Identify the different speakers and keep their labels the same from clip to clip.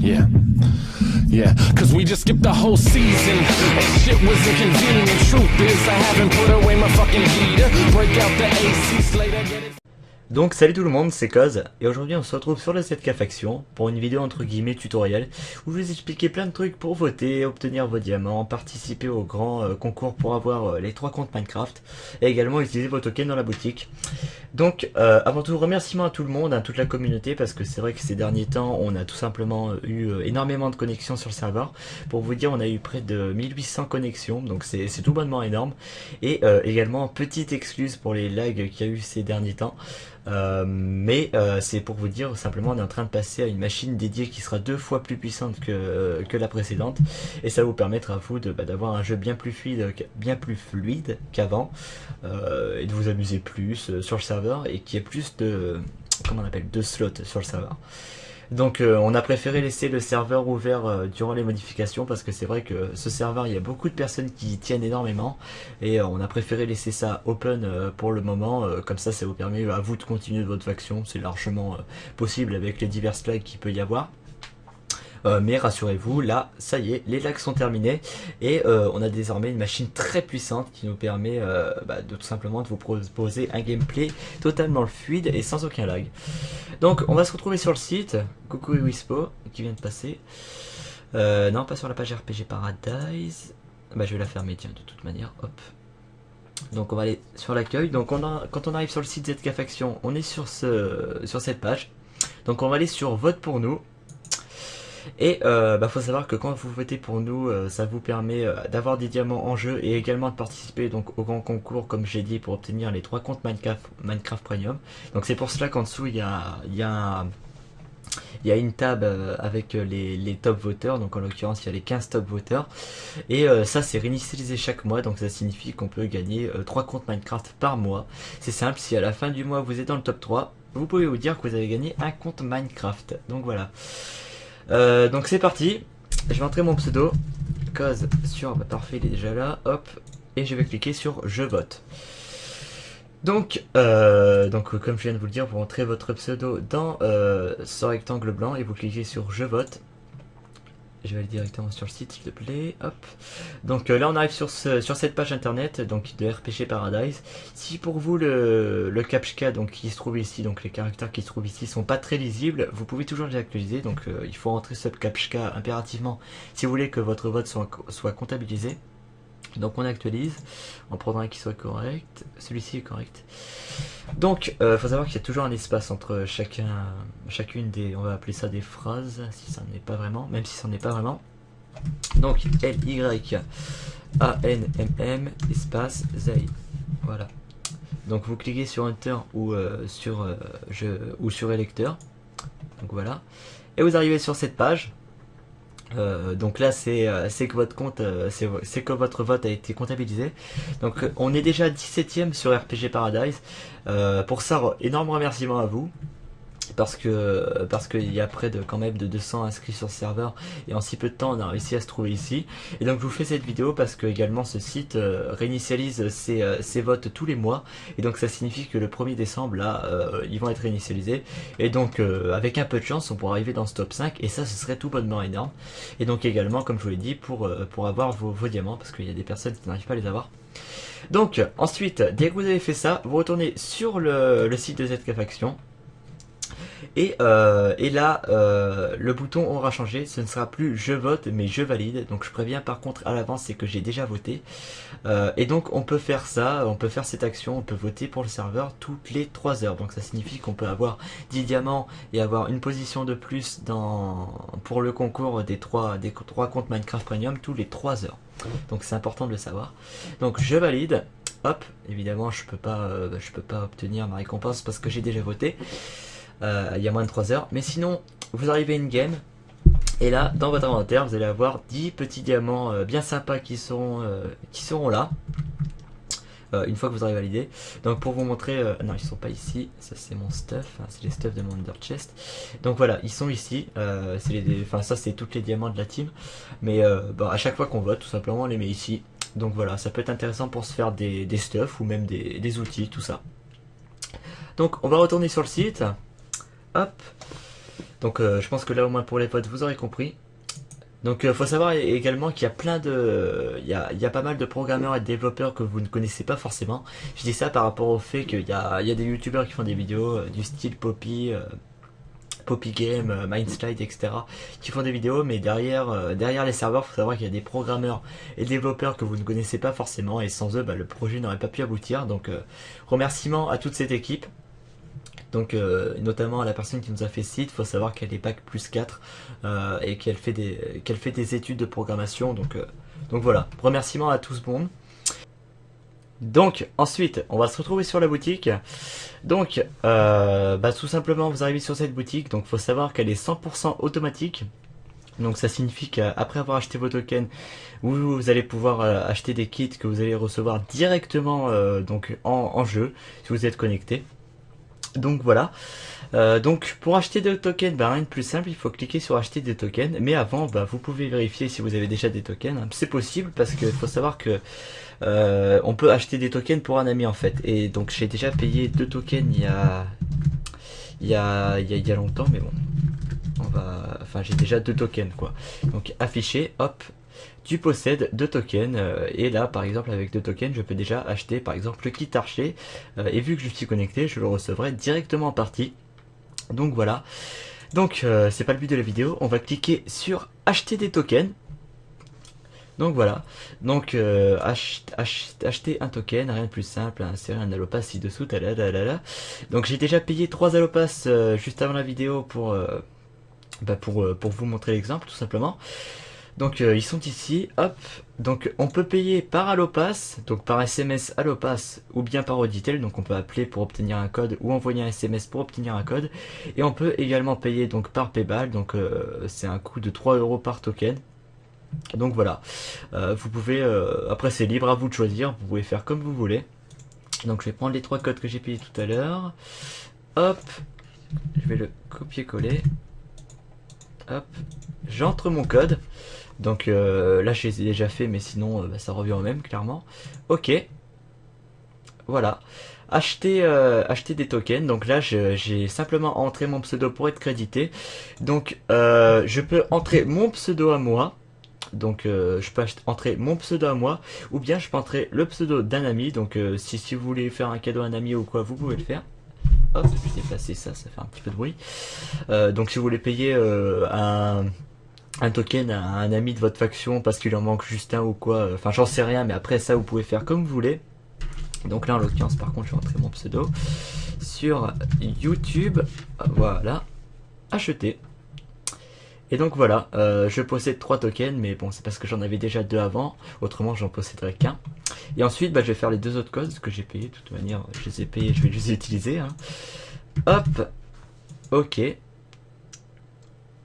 Speaker 1: Yeah. Yeah, cause we just skipped the whole season and shit was inconvenient. Truth is I haven't put away my fucking heater. Break out the AC Slater, get it.
Speaker 2: Donc salut tout le monde, c'est Coz, et aujourd'hui on se retrouve sur le 7K Faction pour une vidéo entre guillemets tutoriel où je vais vous expliquer plein de trucs pour voter, obtenir vos diamants, participer au grand concours pour avoir les 3 comptes Minecraft et également utiliser vos tokens dans la boutique. Donc avant tout, remerciements à tout le monde, à toute la communauté, parce que c'est vrai que ces derniers temps on a tout simplement eu énormément de connexions sur le serveur. Pour vous dire, on a eu près de 1800 connexions, donc c'est tout bonnement énorme. Et également petite excuse pour les lags qu'il y a eu ces derniers temps. Mais c'est pour vous dire simplement, on est en train de passer à une machine dédiée qui sera 2 fois plus puissante que la précédente, et ça vous permettra à vous d'avoir un jeu bien plus fluide qu'avant, et de vous amuser plus sur le serveur, et qu'il y ait plus de, comment on appelle, de slots sur le serveur. Donc on a préféré laisser le serveur ouvert durant les modifications, parce que c'est vrai que ce serveur, il y a beaucoup de personnes qui y tiennent énormément, et on a préféré laisser ça open pour le moment, comme ça vous permet à vous de continuer votre faction. C'est largement possible avec les divers lags qu'il peut y avoir. Mais rassurez-vous, là, ça y est, les lags sont terminés, et on a désormais une machine très puissante qui nous permet de tout simplement de vous proposer un gameplay totalement fluide et sans aucun lag. Donc on va se retrouver sur le site. Coucou Wispo qui vient de passer. Non, pas sur la page RPG Paradise. Bah je vais la fermer, tiens, de toute manière, hop. Donc on va aller sur l'accueil. Donc quand on arrive sur le site ZK Faction, on est sur cette page. Donc on va aller sur vote pour nous. Et faut savoir que quand vous votez pour nous, ça vous permet d'avoir des diamants en jeu, et également de participer donc au grand concours, comme j'ai dit, pour obtenir les 3 comptes Minecraft Premium. Donc c'est pour cela qu'en dessous il y a une tab avec les top voteurs. Donc en l'occurrence il y a les 15 top voteurs, et ça c'est réinitialisé chaque mois, donc ça signifie qu'on peut gagner 3 comptes Minecraft par mois. C'est simple, si à la fin du mois vous êtes dans le top 3, vous pouvez vous dire que vous avez gagné un compte Minecraft. Donc voilà. Donc c'est parti, je vais entrer mon pseudo, Coz sur, parfait, il est déjà là, hop, et je vais cliquer sur je vote. Donc comme je viens de vous le dire, vous rentrez votre pseudo dans ce rectangle blanc et vous cliquez sur je vote. Je vais aller directement sur le site, s'il te plaît, hop. Donc là on arrive sur cette page internet donc de RPG Paradise. Si pour vous le CAPTCHA donc qui se trouve ici, donc les caractères qui se trouvent ici sont pas très lisibles, vous pouvez toujours les actualiser. Donc il faut rentrer ce CAPTCHA impérativement si vous voulez que votre vote soit comptabilisé. Donc on actualise, on prendra un qui soit correct, celui-ci est correct. Donc faut savoir qu'il y a toujours un espace entre chacune des, on va appeler ça des phrases, si ça n'est pas vraiment, même si ça n'est pas vraiment. Donc LYANMM espace ZAI, voilà. Donc vous cliquez sur Enter ou sur électeur, donc voilà, et vous arrivez sur cette page. Donc là c'est que votre compte, c'est que votre vote a été comptabilisé. Donc on est déjà 17ème sur RPG Paradise. Pour ça, énorme remerciement à vous, parce qu'il y a près de quand même de 200 inscrits sur ce serveur, et en si peu de temps on a réussi à se trouver ici. Et donc je vous fais cette vidéo parce que également ce site réinitialise ses votes tous les mois, et donc ça signifie que le 1er décembre là ils vont être réinitialisés, et donc avec un peu de chance on pourra arriver dans ce top 5, et ça ce serait tout bonnement énorme. Et donc également, comme je vous l'ai dit, pour avoir vos diamants, parce qu'il y a des personnes qui n'arrivent pas à les avoir. Donc ensuite, dès que vous avez fait ça, vous retournez sur le site de ZK Faction. Et là, le bouton aura changé, ce ne sera plus je vote mais je valide. Donc je préviens par contre à l'avance, c'est que j'ai déjà voté. Et donc on peut faire ça, on peut faire cette action, on peut voter pour le serveur toutes les 3 heures. Donc ça signifie qu'on peut avoir 10 diamants et avoir une position de plus pour le concours des 3 comptes Minecraft Premium tous les 3 heures. Donc c'est important de le savoir. Donc je valide, hop, évidemment je peux pas obtenir ma récompense parce que j'ai déjà voté. Il y a moins de 3 heures, mais sinon vous arrivez in game, et là dans votre inventaire vous allez avoir 10 petits diamants bien sympas qui seront là une fois que vous aurez validé. Donc pour vous montrer, non ils sont pas ici, ça c'est mon stuff, hein, c'est les stuff de mon Ender Chest. Donc voilà, ils sont ici, ça c'est toutes les diamants de la team, mais à chaque fois qu'on vote tout simplement on les met ici. Donc voilà, ça peut être intéressant pour se faire des stuff ou même des outils, tout ça. Donc on va retourner sur le site. Hop. Donc je pense que là au moins pour les votes vous aurez compris. Donc faut savoir également qu'il y a plein de... il y a pas mal de programmeurs et de développeurs que vous ne connaissez pas forcément. Je dis ça par rapport au fait qu'il y a des youtubeurs qui font des vidéos du style Poppy, Poppy Game, Mindslide, etc. qui font des vidéos, mais derrière les serveurs, faut savoir qu'il y a des programmeurs et développeurs que vous ne connaissez pas forcément, et sans eux, bah, le projet n'aurait pas pu aboutir. Donc remerciements à toute cette équipe. Donc notamment à la personne qui nous a fait ce site, faut savoir qu'elle est bac plus 4 et qu'elle fait des études de programmation. Donc voilà, remerciements à tout ce monde. Donc ensuite, on va se retrouver sur la boutique. Donc tout simplement, vous arrivez sur cette boutique. Donc faut savoir qu'elle est 100% automatique. Donc ça signifie qu'après avoir acheté vos tokens, vous allez pouvoir acheter des kits que vous allez recevoir directement donc en jeu si vous êtes connecté. Donc voilà, donc pour acheter des tokens, rien de plus simple, il faut cliquer sur acheter des tokens, mais avant vous pouvez vérifier si vous avez déjà des tokens, c'est possible parce qu'il faut savoir que on peut acheter des tokens pour un ami en fait, et donc j'ai déjà payé 2 tokens il y a longtemps, mais bon, j'ai déjà 2 tokens quoi, donc afficher, hop, tu possèdes 2 tokens et là par exemple avec 2 tokens je peux déjà acheter par exemple le kit archer et vu que je suis connecté je le recevrai directement en partie. Donc voilà, donc c'est pas le but de la vidéo, on va cliquer sur acheter des tokens. Donc voilà, donc acheter un token, rien de plus simple, insérer un allopass ci-dessous, donc j'ai déjà payé 3 allopass juste avant la vidéo pour vous montrer l'exemple tout simplement. Donc ils sont ici, hop, donc on peut payer par Allopass, donc par SMS Allopass ou bien par Auditel, donc on peut appeler pour obtenir un code ou envoyer un SMS pour obtenir un code, et on peut également payer donc par Paypal, donc c'est un coût de 3 € par token. Donc voilà, vous pouvez, après c'est libre à vous de choisir, vous pouvez faire comme vous voulez. Donc je vais prendre les 3 codes que j'ai payés tout à l'heure, hop, je vais le copier-coller, hop, j'entre mon code. Donc là je les ai déjà fait, mais sinon ça revient au même clairement. Ok, voilà, acheter des tokens. Donc là j'ai simplement entré mon pseudo pour être crédité. Donc je peux entrer mon pseudo à moi. Donc je peux entrer mon pseudo à moi, ou bien je peux entrer le pseudo d'un ami. Donc si vous voulez faire un cadeau à un ami ou quoi, vous pouvez le faire. Hop, je vais déplacer ça, ça fait un petit peu de bruit. Donc si vous voulez payer un token à un ami de votre faction parce qu'il en manque juste un ou quoi, enfin j'en sais rien, mais après ça vous pouvez faire comme vous voulez. Donc là en l'occurrence par contre je vais entrer mon pseudo sur YouTube, voilà, acheter. Et donc voilà, je possède 3 tokens, mais bon c'est parce que j'en avais déjà 2 avant, autrement j'en posséderais qu'un. Et ensuite je vais faire les 2 autres codes que j'ai payé, de toute manière je les ai payés, je vais les utiliser, hein. Hop, ok,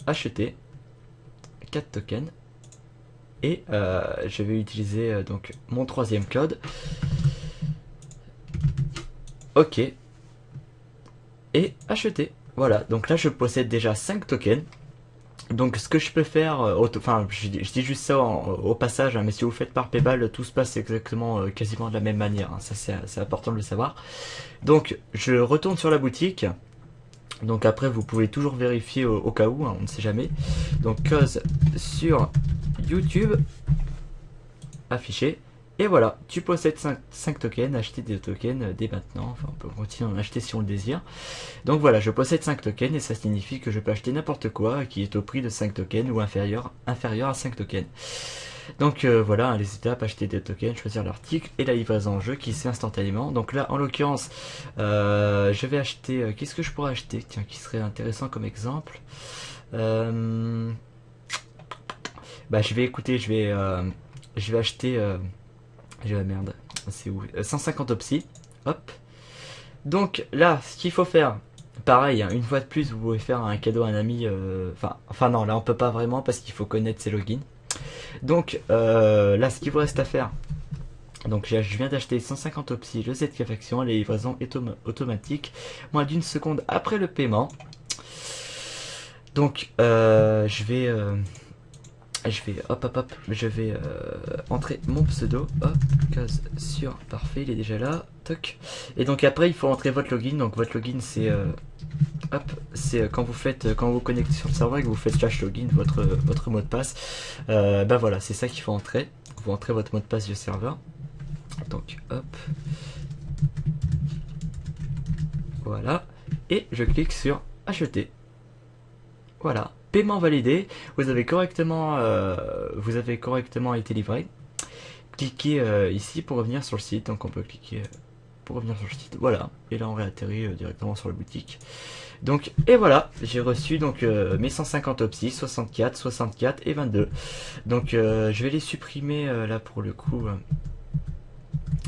Speaker 2: acheter 4 tokens, et je vais utiliser donc mon 3e code, ok, et acheter. Voilà, donc là je possède déjà 5 tokens. Donc ce que je peux faire, je dis juste ça au passage, hein, mais si vous faites par Paypal, tout se passe exactement quasiment de la même manière, hein, ça c'est important de le savoir. Donc je retourne sur la boutique. Donc après vous pouvez toujours vérifier au cas où, hein, on ne sait jamais. Donc cause sur YouTube, affiché, et voilà, tu possèdes 5 tokens, acheter des tokens dès maintenant, enfin on peut continuer à en acheter si on le désire. Donc voilà, je possède 5 tokens et ça signifie que je peux acheter n'importe quoi qui est au prix de 5 tokens ou inférieur à 5 tokens. Donc voilà, les étapes, acheter des tokens, choisir l'article et la livraison en jeu qui se fait instantanément. Donc là en l'occurrence je vais acheter, qu'est-ce que je pourrais acheter, tiens, qui serait intéressant comme exemple. Je vais écouter, je vais acheter, merde, c'est où, 150 Opsi, hop. Donc là ce qu'il faut faire, pareil, hein, une fois de plus vous pouvez faire un cadeau à un ami, enfin non, là on peut pas vraiment parce qu'il faut connaître ses logins. Donc là ce qu'il vous reste à faire, donc je viens d'acheter 150 Opsi, le ZK Faction, les livraisons automatiques, moins d'1 seconde après le paiement. Donc je vais je vais je vais entrer mon pseudo, hop, cause sur, parfait, il est déjà là, toc. Et donc après il faut entrer votre login, donc votre login c'est c'est quand vous connectez sur le serveur et que vous faites /login votre mot de passe, bah voilà, c'est ça qu'il faut entrer. Vous entrez votre mot de passe du serveur, donc hop, voilà, et je clique sur acheter. Voilà, paiement validé, vous avez correctement été livré. Cliquez ici pour revenir sur le site, donc on peut cliquer pour revenir sur le site, voilà, et là on réatterrit directement sur la boutique. Donc, et voilà, j'ai reçu donc mes 150 OPSI, 64, 64 et 22. Donc je vais les supprimer là pour le coup.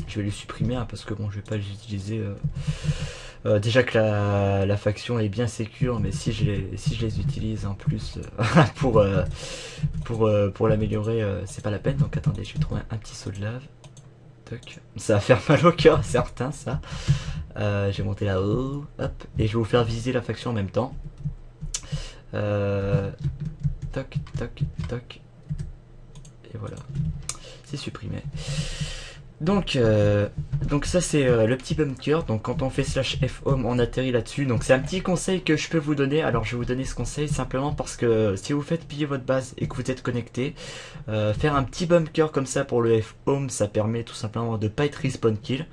Speaker 2: Je vais les supprimer parce que bon, je vais pas les utiliser. Déjà que la faction est bien sécure, mais si je les utilise en plus pour l'améliorer, c'est pas la peine. Donc attendez, je vais trouver un petit seau de lave. Toc. Ça va faire mal au cœur, certain ça. Je vais monter là-haut, hop, et je vais vous faire visiter la faction en même temps. Toc, toc, toc. Et voilà, c'est supprimé. Donc ça c'est le petit bunker. Donc quand on fait /fhome on atterrit là-dessus. Donc c'est un petit conseil que je peux vous donner. Alors je vais vous donner ce conseil simplement parce que si vous faites piller votre base et que vous êtes connecté, faire un petit bunker comme ça pour le fhome, ça permet tout simplement de pas être respawn kill.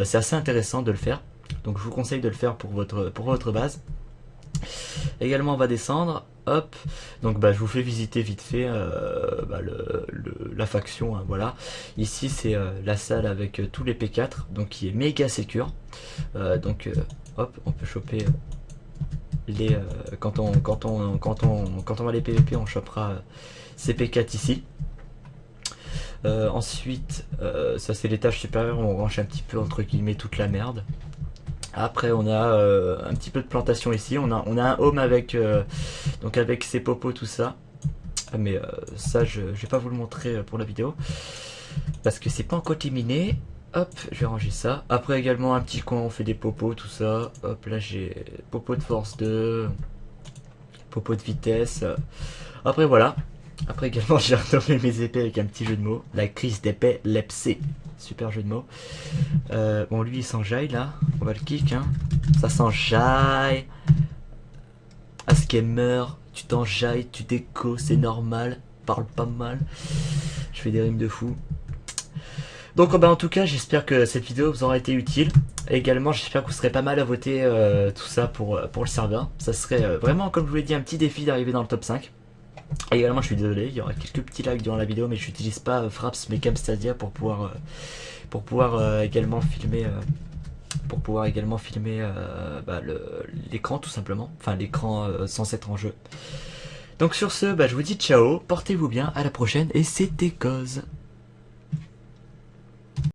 Speaker 2: C'est assez intéressant de le faire. Donc je vous conseille de le faire pour votre base. Également on va descendre, hop, donc bah je vous fais visiter vite fait la faction, hein, voilà. Ici c'est la salle avec tous les P4, donc qui est méga sécure. Hop, on peut choper les quand on va les PVP, on chopera ces P4 ici. Ensuite ça c'est l'étage supérieur, on range un petit peu entre guillemets toute la merde. Après on a un petit peu de plantation ici, on a un home avec donc avec ses popos tout ça, mais ça je vais pas vous le montrer pour la vidéo parce que c'est pas encore terminé. Hop, je vais ranger ça. Après également un petit coin, on fait des popos tout ça. Hop, là j'ai popo de force 2, popo de vitesse. Après voilà. Après également j'ai retourné mes épées avec un petit jeu de mots, la crise d'épée lepsé. Super jeu de mots. Bon, lui il s'enjaille là. On va le kick, hein. Ça s'enjaille. À ce qu'elle meurt, tu t'enjailles, tu déco, c'est normal. Parle pas mal. Je fais des rimes de fou. Donc bah, en tout cas, j'espère que cette vidéo vous aura été utile. Et également, j'espère que vous serez pas mal à voter tout ça pour le serveur. Ça serait vraiment, comme je vous l'ai dit, un petit défi d'arriver dans le top 5. Et également je suis désolé, il y aura quelques petits lags durant la vidéo, mais je n'utilise pas Fraps mais Camstadia pour pouvoir également filmer l'écran tout simplement, enfin l'écran sans être en jeu. Donc sur ce, bah, je vous dis ciao, portez-vous bien, à la prochaine et c'était Cause.